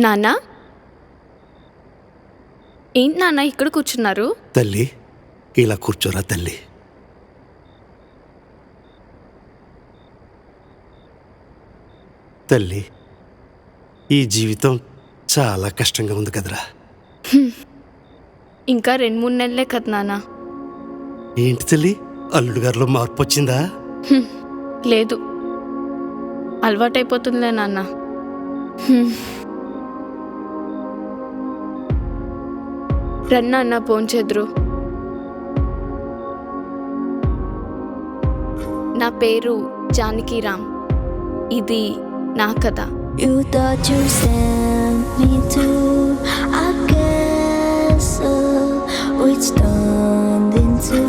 నాన్న, ఏంటి నాన్న ఇక్కడ కూర్చున్నారు? తల్లి, ఇలా కూర్చోరా తల్లి. తల్లి, ఈ జీవితం చాలా కష్టంగా ఉంది కదరా. ఇంకా 2-3 నెలలే కదా నాన్న. ఏంటి తల్లి, అల్లుడు గారిలో మార్పు వచ్చిందా? లేదు, అలవాటైపోతుందిలే నాన్న. రన్నా అన్న పోంచెద్రు. నా పేరు జానకిరామ్. ఇది నా కథ. You thought you sent me to a castle which turned into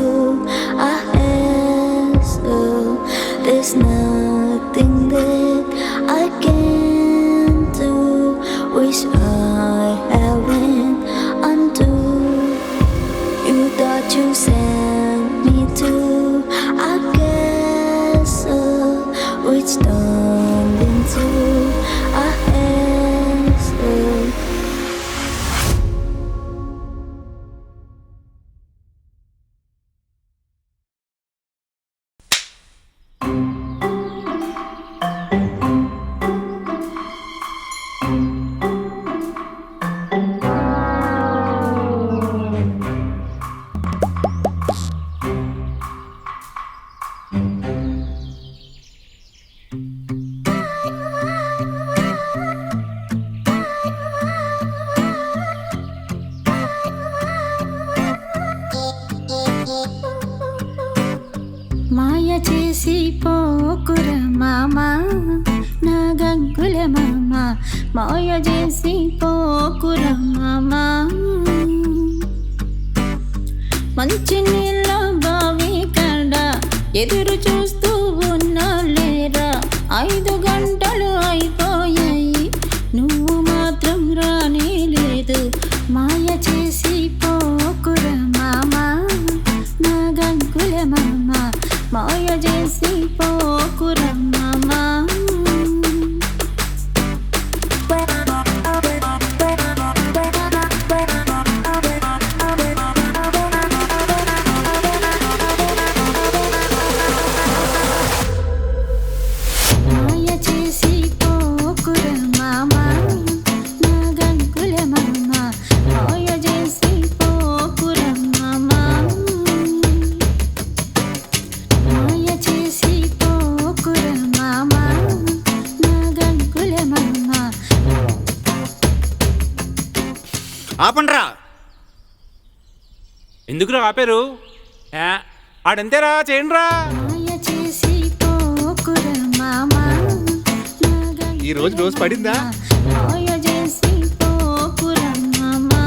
a hassle. There's nothing that I can do which I haven't undo. You thought you sent me to a castle which turned into a hassle. మాయ చేసి పోకుర మామా నా గంగుల మామ, మాయ చేసి పోకుర మామా. మంచి నీళ్ళ బావి కడ ఎదురు చూస్తూ ఉన్నా లేరా. 5 గంటలు అయిపోయాయి, నువ్వు మాత్రం రానే లేదు. మాయ చేసి పోకుర మామా నా గంగుల మామ, మాయ చేసి పోకుర మామా. మాయ చేసి పోకుర మామా నా గంగుల మామ, మాయ చేసి పోకుర మామా. మాయ చేసి పోకుర మామా నా గంగుల మామ. ఆపండ్రా. ఎందుకురా ఆపారు? ఆడంతేరా, చేయండిరా. మాయ చేసి పోకుర మామా నా గంగుల ఈ రోజు పడిందా? మాయ చేసి పోకుర మామా.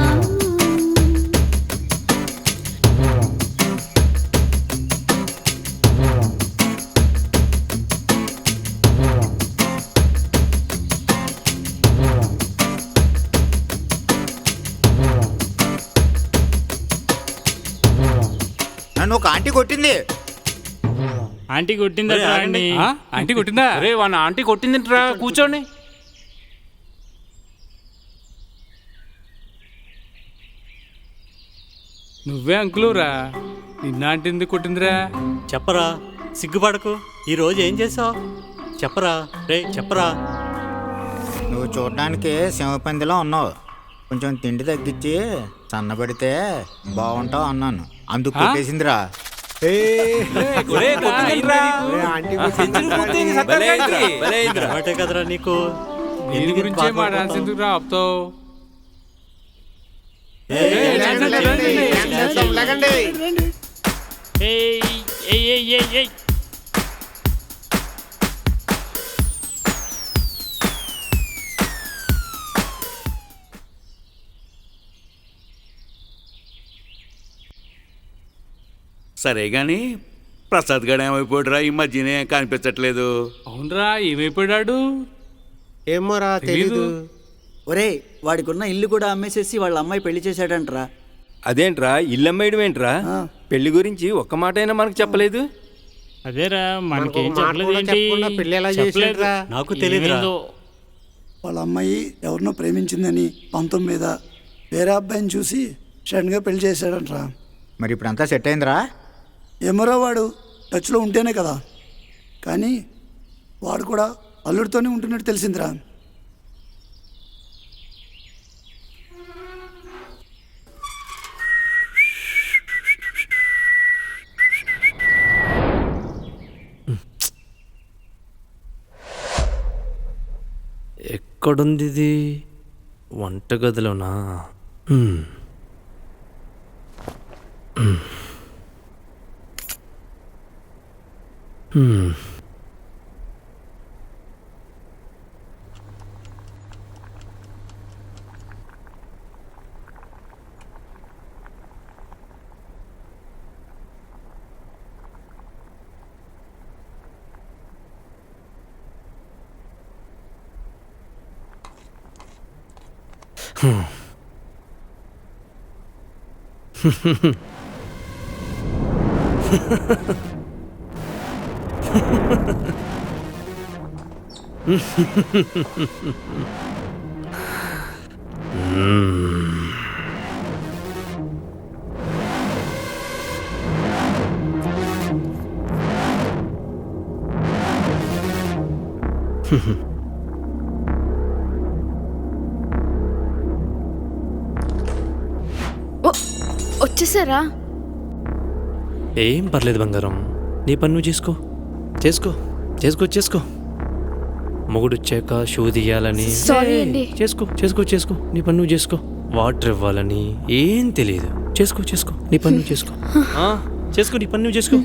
నన్ను ఒక ఆంటీ కొట్టింది. ఆంటీ కొట్టిందా? ఆంటీ కొట్టిందా? అరే వాళ్ళ ఆంటీ కొట్టిందిట్రా, కూర్చోండి. నువ్వే అంకులురా, నిన్న ఆంటీ ఎందుకు కొట్టిందిరా? చెప్పరా, సిగ్గుపడకు. ఈరోజు ఏం చేసావు చెప్పరా, రే చెప్పరా. నువ్వు చూడడానికి సింహపందిలో ఉన్నావు. కొంచెం తిండి తగ్గించి సన్నబడితే బాగుంటావు అన్నాను, అందుకు కొట్టేసిందిరా. అలవాటే కదరా నీకు. దీని గురించే మా డాన్స్ ఎందుకురా ఆపుతావు? సరే గాని ప్రసాద్ గడ ఏమైపోయాడురా ఈ మధ్యనే కనిపించట్లేదు. అవునరా ఏమైపోయాడు? ఏమోరా తెలీదు. ఒరే వాడికున్న ఇల్లు కూడా అమ్మేసేసి వాళ్ళ అమ్మాయి పెళ్లి చేశాడంట్రా. అదేంట్రా ఇల్లు అమ్మేయడం ఏంట్రా? పెళ్లి గురించి ఒక్క మాట అయినా మనకు చెప్పలేదు. అదేరా మనకు ఒక మాట కూడా చెప్పకుండా పెళ్లి ఎలా చేసాడురా? నాకు తెలియదురా. వాళ్ళ అమ్మాయి ఎవరినో ప్రేమించిందని పంతం మీద వేరే అబ్బాయిని చూసి సడన్గా పెళ్లి చేశాడంట్రా. మరి ఇప్పుడు అంతా సెట్ అయిందిరా? ఏమోరా వాడు టచ్లో ఉంటేనే కదా, కానీ వాడు కూడా అల్లుడితోనే ఉంటున్నట్టు తెలిసిందిరా. ఎక్కడుంది ఇది? వంటగదిలోనా? వచ్చేసారా? ఏం పర్లేదు బంగారం, నీ పని నువ్వు చేసుకో చేసుకో చేసుకో చేసుకో. మొగుడు వచ్చాక షూ తీయాలని సారీ అండి. చేసుకో చేసుకో చేసుకో, నీ పని నువ్వు చేసుకో. వాటర్ ఇవ్వాలని ఏం తెలియదు. చేసుకో చేసుకో, నీ పని నువ్వు చేసుకో. చేసుకో, నీ పని నువ్వు చేసుకో.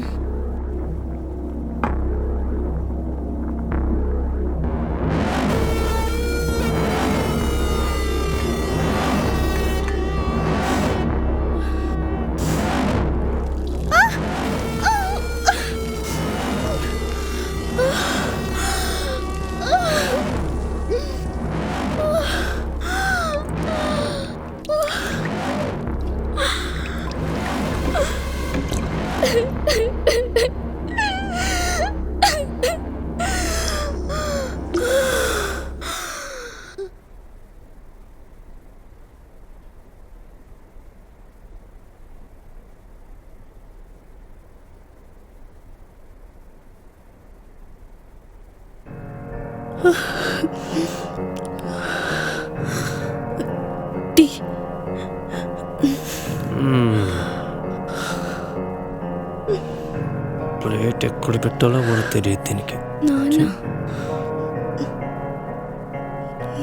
ప్లేట్ ఎక్కడ పెట్టాలో కూడా తెలియదు దీనికి.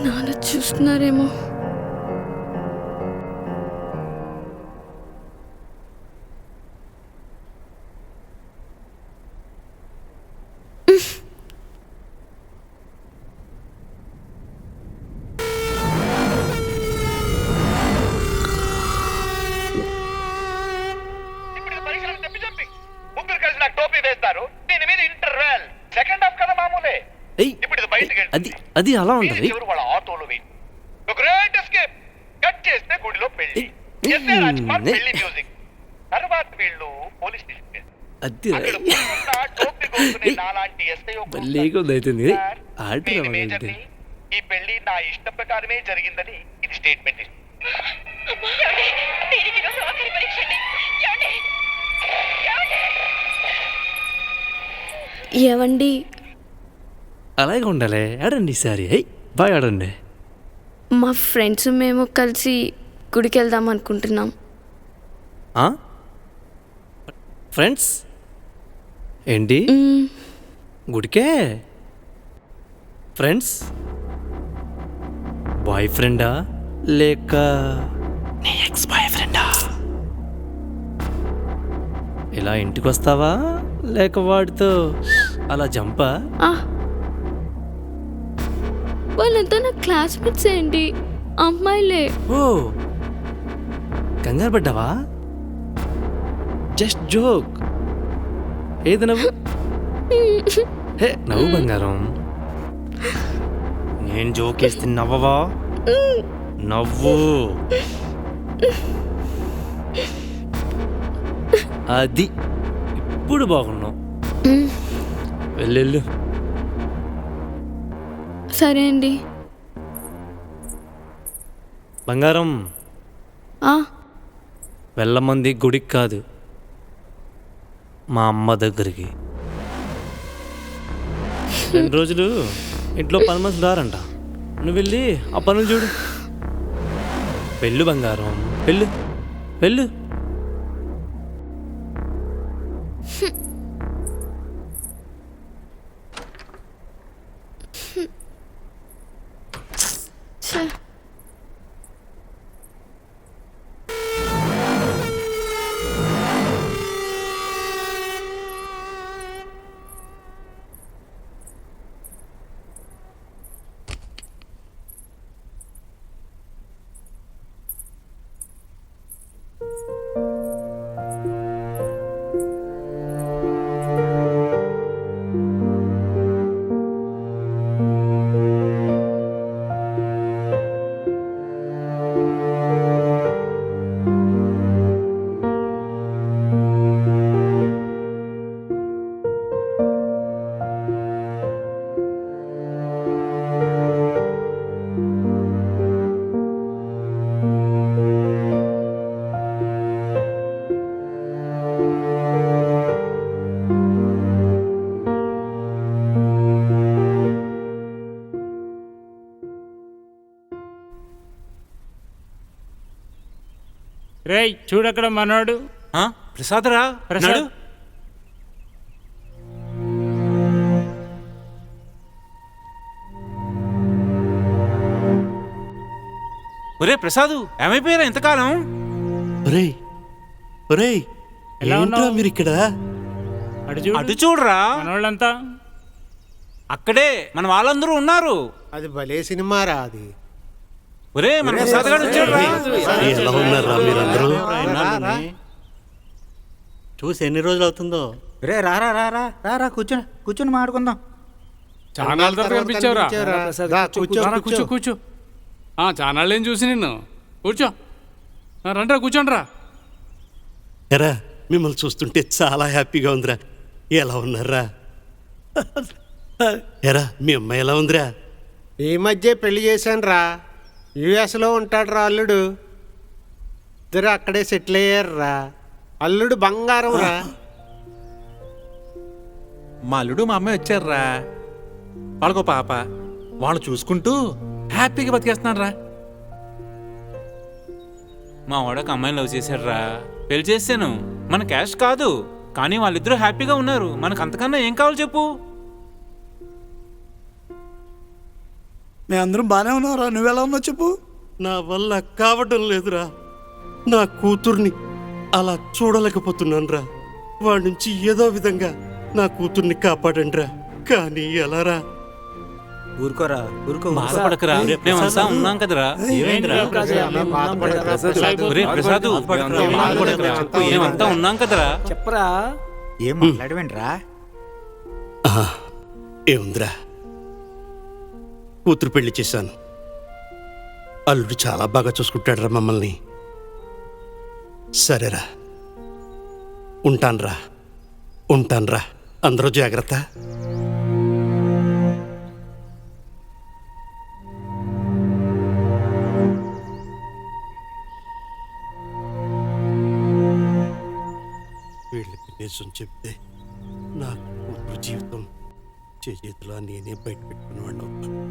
నాన్న చూస్తున్నారేమో. అది అది అలా ఉంటుంది. ఈ పెళ్లి నా ఇష్ట ప్రకారమే జరిగిందని ఇది స్టేట్మెంట్. ఏవండి, అలాగే ఉండాలి. ఆడండి ఈసారి, బాగా ఆడండి. మా ఫ్రెండ్స్ మేము కలిసి గుడికి వెళ్దాం అనుకుంటున్నాం. ఫ్రెండ్స్ ఏంటి? గుడికే? ఫ్రెండ్స్ బాయ్ ఫ్రెండా లేక నీ ఎక్స్ బాయ్ ఫ్రెండా? ఇలా ఇంటికి వస్తావా లేక వాడితో అలా జంపా? వాళ్ళంతా నా క్లాస్మేట్స్ ఏంటి, అమ్మాయిలే. ఓ కంగారు పడ్డావా? Just joke. ఏది నవ్వు? హే నవ్వు బంగారం. నేను జోకేస్తే నవ్వవా? నవ్వు. అది ఇప్పుడు బాగున్నావు. వెళ్ళు. సరే అండి. బంగారం వెళ్ళమంది గుడికి కాదు, మా అమ్మ దగ్గరికి. 2 రోజులు ఇంట్లో పని మనుషులు రారంట. నువ్వు వెళ్ళి ఆ పనులు చూడు. వెళ్ళు బంగారం, వెళ్ళు. రేయ్ చూడక్కడ మనోడు. ప్రసాద్ రా. ప్రసాద్ ఒరే ప్రసాదు, ఏమైపోయారా ఇంతకాలం? ఒరేయ్ ఎలా ఉన్నావు? మీరు ఇక్కడ? అటు చూడరా మనోళ్ళంతా. అక్కడే మన వాళ్ళందరూ ఉన్నారు. అది భలే సినిమా రా అది. ఒరే మన ప్రసాద్ గారు వచ్చాడు. ఎలా ఉన్నారా మీరందరూ? చూసి ఎన్ని రోజులు అవుతుందో. రే రారా కూర్చొని మాట్లాడుకుందాం. చాలా కనిపించావురా. కూర్చో. చానాళ్ళు ఏం చూసి నిన్ను. కూర్చో, రండ్రా కూర్చోండ్రా. ఎరా మిమ్మల్ని చూస్తుంటే చాలా హ్యాపీగా ఉందిరా. ఎలా ఉన్నారా? ఎరా మీ అమ్మాయి ఎలా ఉందిరా? ఈ మధ్య పెళ్లి చేశాను రా. యుఎస్లో ఉంటాడు రా అల్లుడు. ఇద్దరు అక్కడే సెటిల్ అయ్యారురా. అల్లుడు బంగారం రా. మా అల్లుడు మా అమ్మాయి వచ్చారురా. వాళ్ళకో పాప. వాళ్ళు చూసుకుంటూ హ్యాపీగా బతికేస్తున్నాను రా. మా వాడకు అమ్మాయిని లవ్ చేశాడు రా. పెళ్లి చేశాను. మన క్యాష్ కాదు, కానీ వాళ్ళిద్దరూ హ్యాపీగా ఉన్నారు. మనకు అంతకన్నా ఏం కావాలి చెప్పు? మేమందరం బాగానే ఉన్నారా? నువ్వెలా ఉన్నావు చెప్పు. నా వల్ల కావటం లేదురా. నా కూతుర్ని అలా చూడలేకపోతున్నాను రా. వాడి నుంచి ఏదో విధంగా నా కూతుర్ని కాపాడండి రా. కానీ ఎలారా? ఊరుకో బాధపడకరా, మేమంతా ఉన్నాం కదరా. ప్రసాద్ మేమంతా ఉన్నాం కదరా. చెప్పరా. ఏం మాట్లాడవేంట్రా? ఏముందిరా, కూతురు పెళ్లి చేశాను. అల్లుడు చాలా బాగా చూసుకుంటాడు రా మమ్మల్ని. సరేరా, ఉంటాన్రా. అందరూ జాగ్రత్త. వీళ్ళకి నిజం చెప్తే నా కూతురు జీవితం చేతిలో నేనే బయట పెట్టుకునేవాడిని అవుతాను.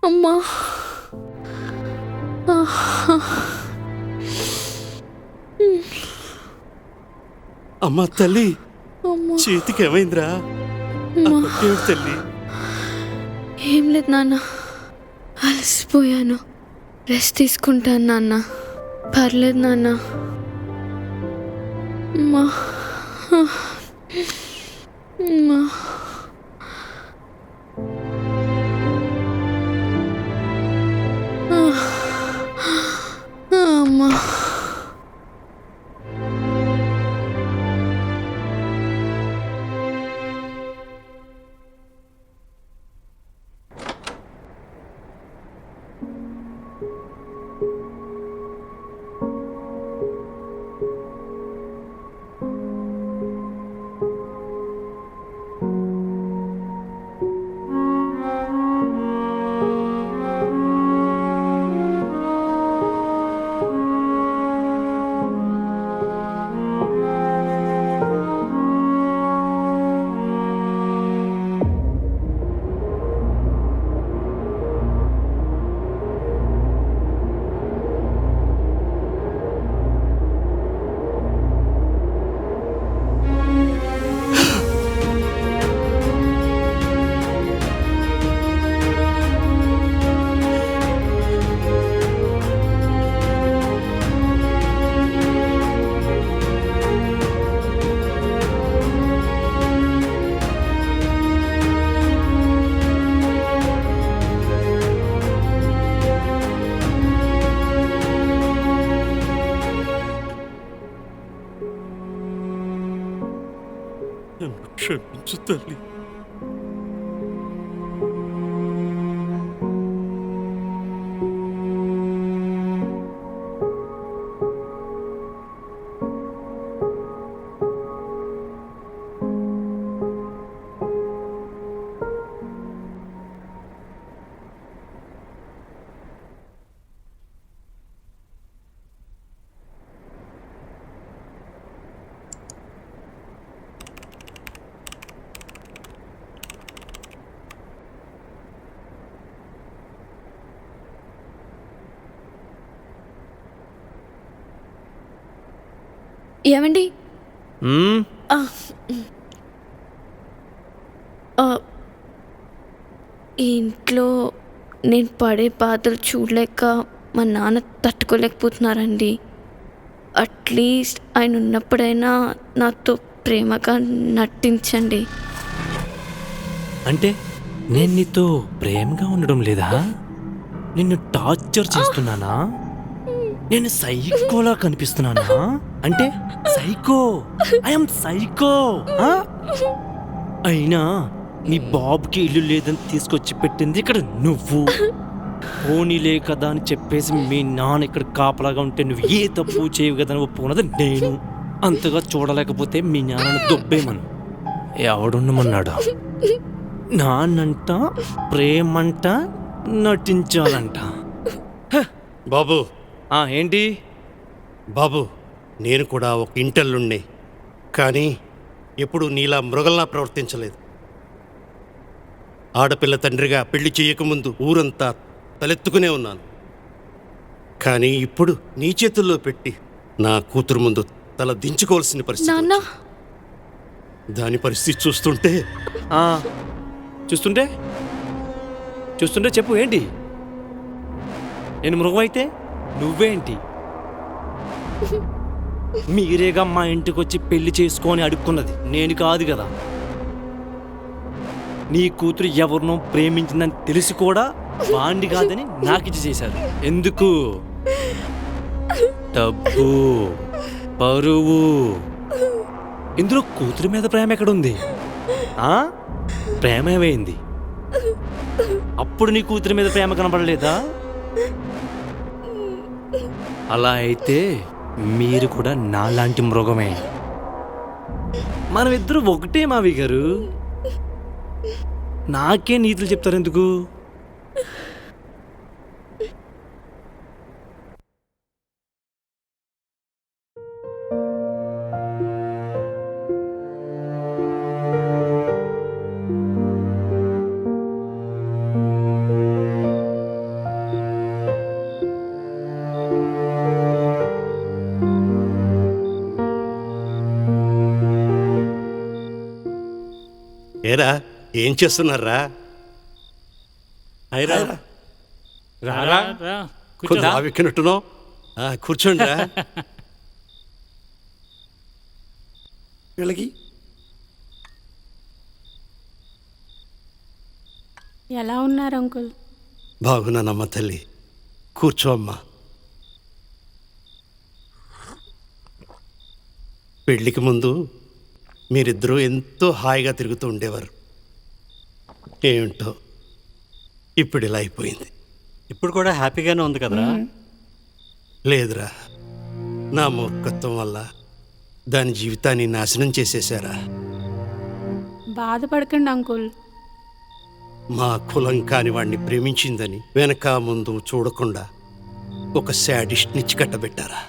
అమ్మా, అమ్మా తల్లి, అమ్మా. చేతికి ఏమైందిరా? ఏమిటి తల్లి? ఏం లేదు నాన్న, అలసిపోయాను, రెస్ట్ తీసుకుంటాను నాన్న. పర్లేదు నాన్న. అమ్మా. అమ్మా. అమ్మా. నన్ను క్షమించు తల్లి. ఏమండి? ఆ, ఆ, ఈ ఇంట్లో నేను పడే బాధలు చూడలేక మా నాన్న తట్టుకోలేకపోతున్నారండి. అట్లీస్ట్ ఆయన ఉన్నప్పుడైనా నాతో ప్రేమగా నటించండి. అంటే నేను నీతో ప్రేమగా ఉండడం లేదా? నిన్ను టార్చర్ చేస్తున్నానా? నేను సైకోలా కనిపిస్తున్నానా? అంటే సైకో, ఐఎమ్ సైకో. అయినా నీ బాబుకి ఇల్లు లేదని తీసుకొచ్చి పెట్టింది ఇక్కడ నువ్వు. పోనీలే కదా అని చెప్పేసి మీ నాన్న ఇక్కడ కాపలాగా ఉంటే నువ్వు ఏ తప్పు చేయవు కదా అని ఒప్పుకున్నది నేను. అంతగా చూడలేకపోతే మీ నాన్నను దొబ్బేమను. ఎవడుండమన్నాడు? నాన్నంట ప్రేమంట నటించాలంట. బాబు. ఏంటి బాబు, నేను కూడా ఒక ఇంటల్లుండే, కానీ ఎప్పుడు నీలా మృగల్లా ప్రవర్తించలేదు. ఆడపిల్ల తండ్రిగా పెళ్లి చేయకముందు ఊరంతా తలెత్తుకునే ఉన్నాను. కానీ ఇప్పుడు నీ చేతుల్లో పెట్టి నా కూతురు ముందు తల దించుకోవాల్సిన పరిస్థితి. దాని పరిస్థితి చూస్తుంటే చూస్తుంటే చూస్తుంటే చెప్పు, ఏంటి? నేను మృగం అయితే నువ్వేంటి? మీరేగా మా ఇంటికి వచ్చి పెళ్లి చేసుకొని అడుక్కున్నది, నేను కాదు కదా. నీ కూతురు ఎవరినో ప్రేమించిందని తెలిసి కూడా వాణ్ణి కాదని నాకిచ్చి చేశారు. ఎందుకు? డబ్బు, పరువు. ఇందులో కూతురు మీద ప్రేమ ఎక్కడుంది? ప్రేమ ఏమైంది? అప్పుడు నీ కూతురి మీద ప్రేమ కనపడలేదా? అలా అయితే మీరు కూడా నాలాంటి మృగమే. మనమిద్దరు ఒకటే మావి గారు. నాకే నీతులు చెప్తారు ఎందుకు? ఏరా ఏం చేస్తున్నారా? అయిరా రారా రా కొంచెం ఆవిక్కినట్టున్నావు. కూర్చోండి రా. వీళ్ళకి ఎలా ఉన్నారు అంకుల్? బాగున్నానమ్మ తల్లి. కూర్చో అమ్మా. పెళ్ళికి ముందు మీరిద్దరూ ఎంతో హాయిగా తిరుగుతూ ఉండేవారు. ఏమిటో ఇప్పుడు ఇలా అయిపోయింది. ఇప్పుడు కూడా హ్యాపీగానే ఉంది కదరా? లేదురా, నా మూర్ఖత్వం వల్ల దాని జీవితాన్ని నాశనం చేసేశారా. బాధపడకండి అంకుల్. మా కులం కాని వాడిని ప్రేమించిందని వెనక ముందు చూడకుండా ఒక శాడిస్ట్నిచ్చి కట్టబెట్టారా.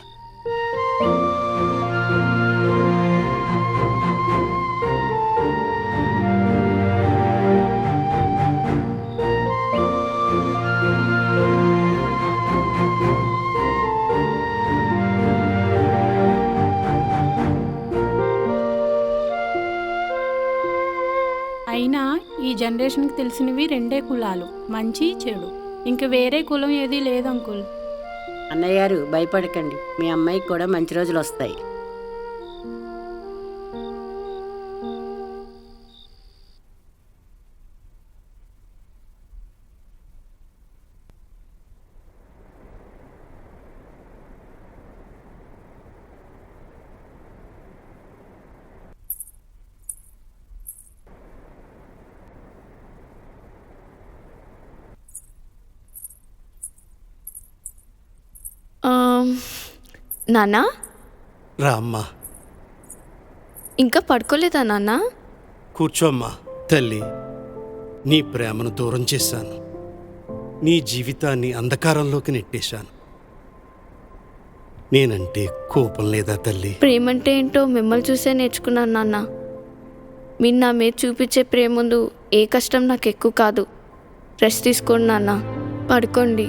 అయినా ఈ జనరేషన్కి తెలిసినవి రెండే కులాలు, మంచి చెడు. ఇంక వేరే కులం ఏదీ లేదు అంకుల్. అన్నయ్య గారు భయపడకండి, మీ అమ్మాయికి కూడా మంచి రోజులు వస్తాయి. నాన్నా, రా అమ్మా. ఇంకా పడుకోలేదా నాన్నా? కూర్చోమ్మా తల్లి. నీ ప్రేమను దూరం చేశాను, నీ జీవితాన్ని అంధకారంలోకి నెట్టేశాను. నేనంటే కోపం లేదా తల్లి? ప్రేమంటే ఏంటో మిమ్మల్ని చూసే నేర్చుకున్నాను నాన్న. మీరు నా మీద చూపించే ప్రేమ ముందు ఏ కష్టం నాకు ఎక్కువ కాదు. రెస్ట్ తీసుకోండి నాన్న, పడుకోండి.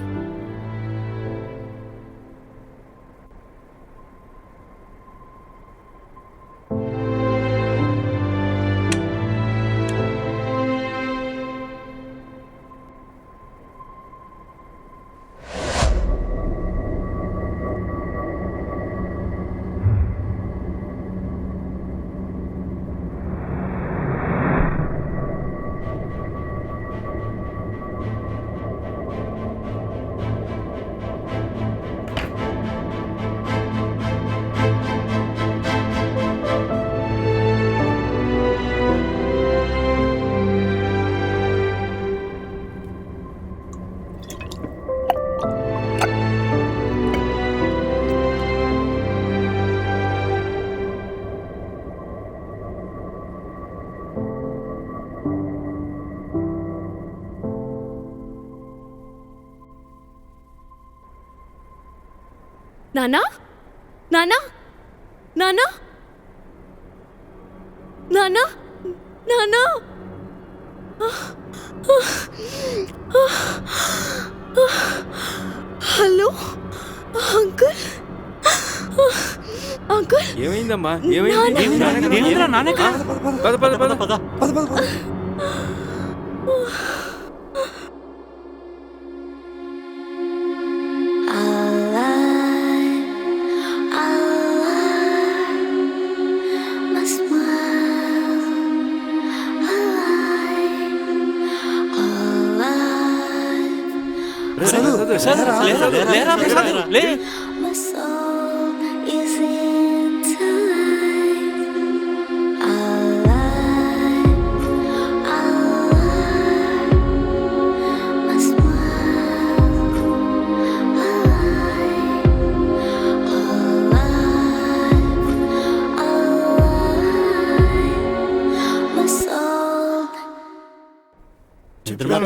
నానా, నానా, నానా, నానా, నానా. Hello uncle, uncle. ఏమైందమ్మా? ఏమైంది? పద పద పద పద.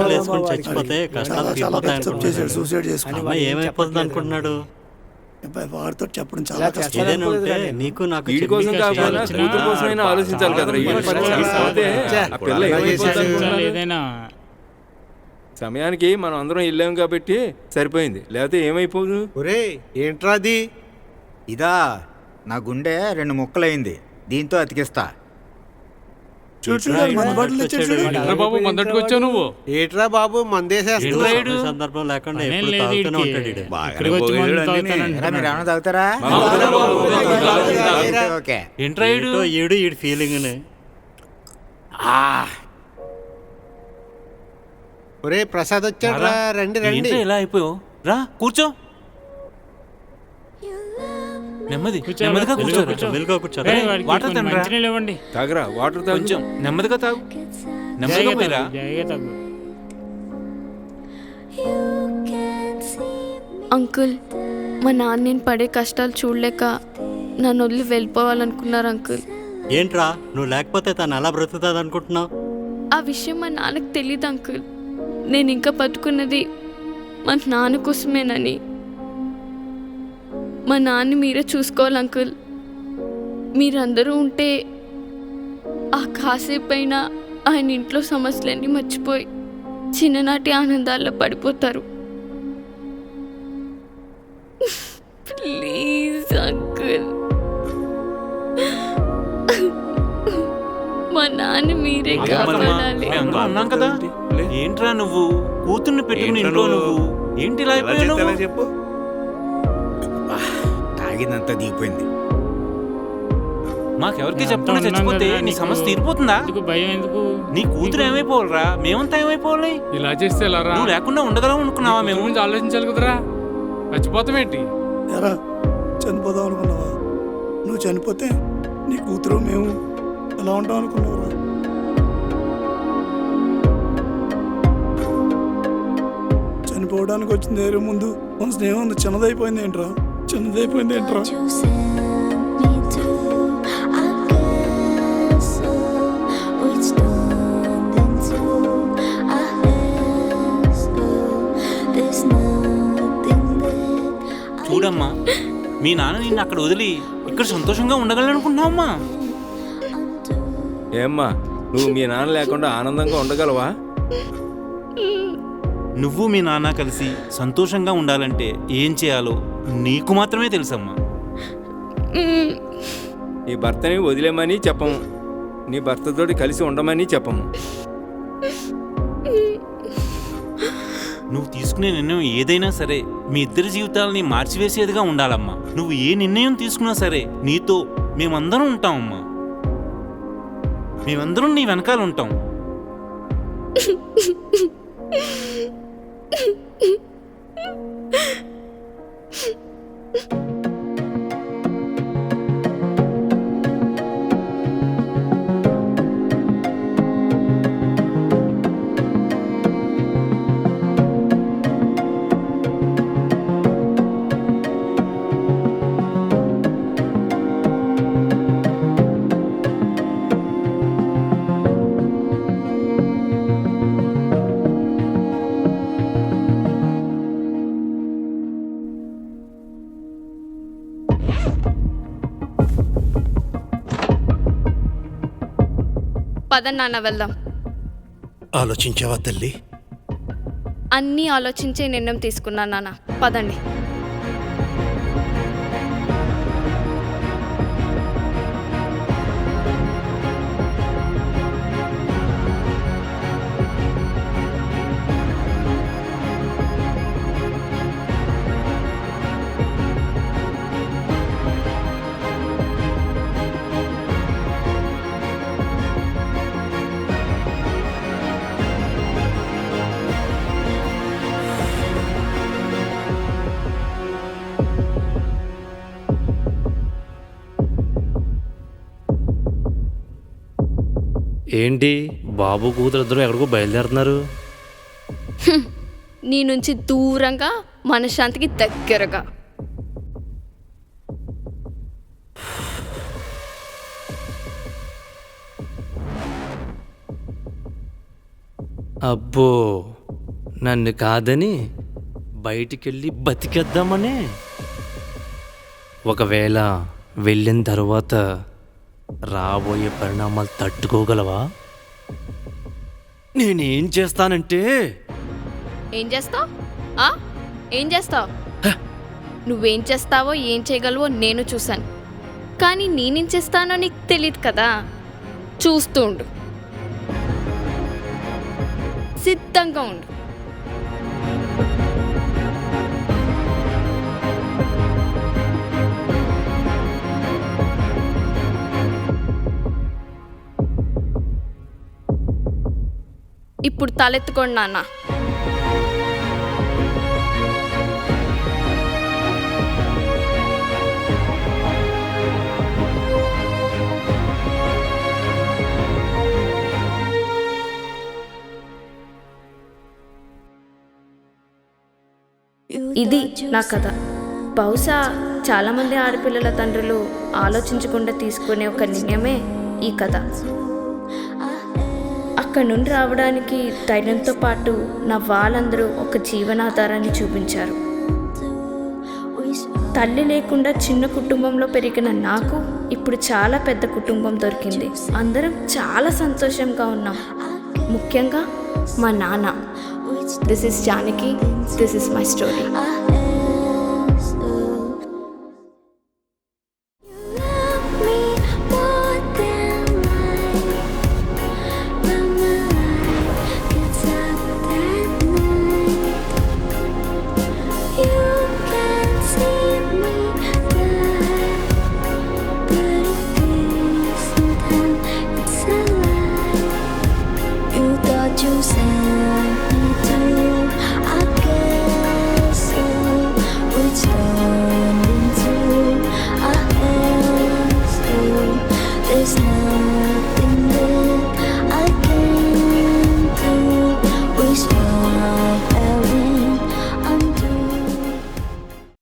వేసుకొని చచ్చిపోతే కష్టాలు తీరిపోతాయి అనుకుంటున్నాడు. అమ్మాయి ఏమైపోతుంది అనుకుంటున్నాడు? వాడితో చెప్పడం చాలా కష్టం. ఏదైనా ఉంటే నీకు నాకు వీడి కోసం కాకపోయినా కూతురు కోసమైనా ఆలోచించాలి కదరా. ఈ పరిస్థితి పోతే ఆ పిల్ల ఏమైపోతుంది అనుకుంటున్నాడు? ఏదైనా సమయానికి మనం అందరం వెళ్ళాం కాబట్టి సరిపోయింది, లేకపోతే ఏమైపోదు. ఒరే ఏంట్రాది? ఇదా, నా గుండె 2 ముక్కలైంది, దీంతో అతికిస్తా. బాబు మందట్టుకొచ్చావు నువ్వు ఏట్రా బాబు మందేసేస్తా సందర్భం లేకుండా ఎప్పుడు తాగుతూనే ఉంటాడు ఈడు. మీరు ఏమైనా తాగుతారా? ఓకే. ఏంట్రా ఈడు? ఏంటో ఈడు ఈడు ఫీలింగ్ ఒరే ప్రసాద్ వచ్చాడ్రా, రండి రండి. ఏంట్రా ఇలా అయిపోయావు? రా కూర్చో. నెమ్మదిగా కూర్చో. మెల్లిగా కూర్చో. వాటర్ తండ్రా. తాగరా వాటర్ తాగు. కొంచెం నెమ్మదిగా తాగు. నెమ్మదిగా పోయిరా. అంకుల్, మా నాన్న నేను పడే కష్టాలు చూడలేక నన్ను వదిలి వెళ్ళిపోవాలనుకున్నారు అంకుల్. ఏంట్రా నువ్వు లేకపోతే తను ఎలా బ్రతుకుతుంది అనుకుంటున్నావు? ఆ విషయం మా నాన్నకు తెలియదు అంకుల్. నేను ఇంకా బతుకున్నది మా నాన్న కోసమేనని. మా నాన్న మీరే చూసుకోవాలి అంకుల్. మీరందరూ ఉంటే ఆ కాసేపైనా ఆయన ఇంట్లో సమస్యలన్నీ మర్చిపోయి చిన్ననాటి ఆనందాల్లో పడిపోతారు. ప్లీజ్ అంకుల్, మా నాన్న మీరే కాపాడాలి. అన్నాం కదా. ఏంట్రా నువ్వు కూతుర్ని పెట్టుకుని ఇంట్లో నువ్వు ఏంటి ఇలా అయిపోయావు? చెప్పు. తాగిందంతా దిగిపోయింది. మాకెవరికి చెప్పకుండా చచ్చిపోతే నీ సమస్య తీరిపోతుందా? భయం ఎందుకు? నీ కూతురు ఏమైపోవాలరా? మేమంతా ఏమైపోవాలి? ఇలా చేస్తే ఎలా రా? నువ్వు లేకుండా ఉండగలం అనుకున్నావా? మేము గురించి ఆలోచించాలి కదరా. చచ్చిపోతామేంటి? ఎరా చనిపోదాం అనుకున్నావా? నువ్వు చనిపోతే నీ కూతురు మేము ఎలా ఉంటాం అనుకున్నావురా? చనిపోవడానికి వచ్చిన ధైర్యం ముందు మన స్నేహం చిన్నదైపోయింది ఏంట్రా? చిన్నదైపోయింది ఏంట్రా? చూడమ్మా, మీ నాన్న నిన్ను అక్కడ వదిలి ఇక్కడ సంతోషంగా ఉండగలనుకుంటున్నావమ్మా? ఏమ్మా నువ్వు మీ నాన్న లేకుండా ఆనందంగా ఉండగలవా? నువ్వు మీ నాన్న కలిసి సంతోషంగా ఉండాలంటే ఏం చేయాలో నీకు మాత్రమే తెలుసమ్మా. నీ భర్తని వదిలేమని చెప్పము, నీ భర్తతోటి కలిసి ఉండమని చెప్పము. నువ్వు తీసుకునే నిర్ణయం ఏదైనా సరే మీ ఇద్దరి జీవితాలని మార్చివేసేదిగా ఉండాలమ్మా. నువ్వు ఏ నిర్ణయం తీసుకున్నా సరే నీతో మేమందరం ఉంటామమ్మా. మేమందరం నీ వెనకాల ఉంటాం. పద నాన్న వెళ్దాం. ఆలోచించావా తల్లి? అన్నీ ఆలోచించే నిర్ణయం తీసుకున్నా నాన్న. పదండి. ఏంటి బాబు కూతురు ఇద్దరు ఎక్కడికో బయలుదేరుతున్నారు? నీ నుంచి దూరంగా, మనశ్శాంతికి దగ్గరగా. అబ్బో, నన్ను కాదని బయటికెళ్ళి బతికేద్దామని. ఒకవేళ వెళ్ళిన తర్వాత రాబోయే పరిణామాలు తట్టుకోగలవా? నేనేం చేస్తానంటే... ఏం చేస్తావు? ఏం చేస్తావు? నువ్వేం చేస్తావో ఏం చేయగలవో నేను చూశాను. కానీ నేనేం చేస్తానో నీకు తెలియదు కదా. చూస్తూ ఉండు. సిద్ధంగా ఉండు. ఇప్పుడు తలెత్తుకోండి నాన్న. ఇది నా కథ. బహుశా చాలామంది ఆడపిల్లల తండ్రులు ఆలోచించకుండా తీసుకునే ఒక నిర్ణయమే ఈ కథ. అక్కడి నుండి రావడానికి ధైర్యంతో పాటు నా వాళ్ళందరూ ఒక జీవనాధారాన్ని చూపించారు. తల్లి లేకుండా చిన్న కుటుంబంలో పెరిగిన నాకు ఇప్పుడు చాలా పెద్ద కుటుంబం దొరికింది. అందరం చాలా సంతోషంగా ఉన్నాం, ముఖ్యంగా మా నాన్న. This is Janaki, this is my story.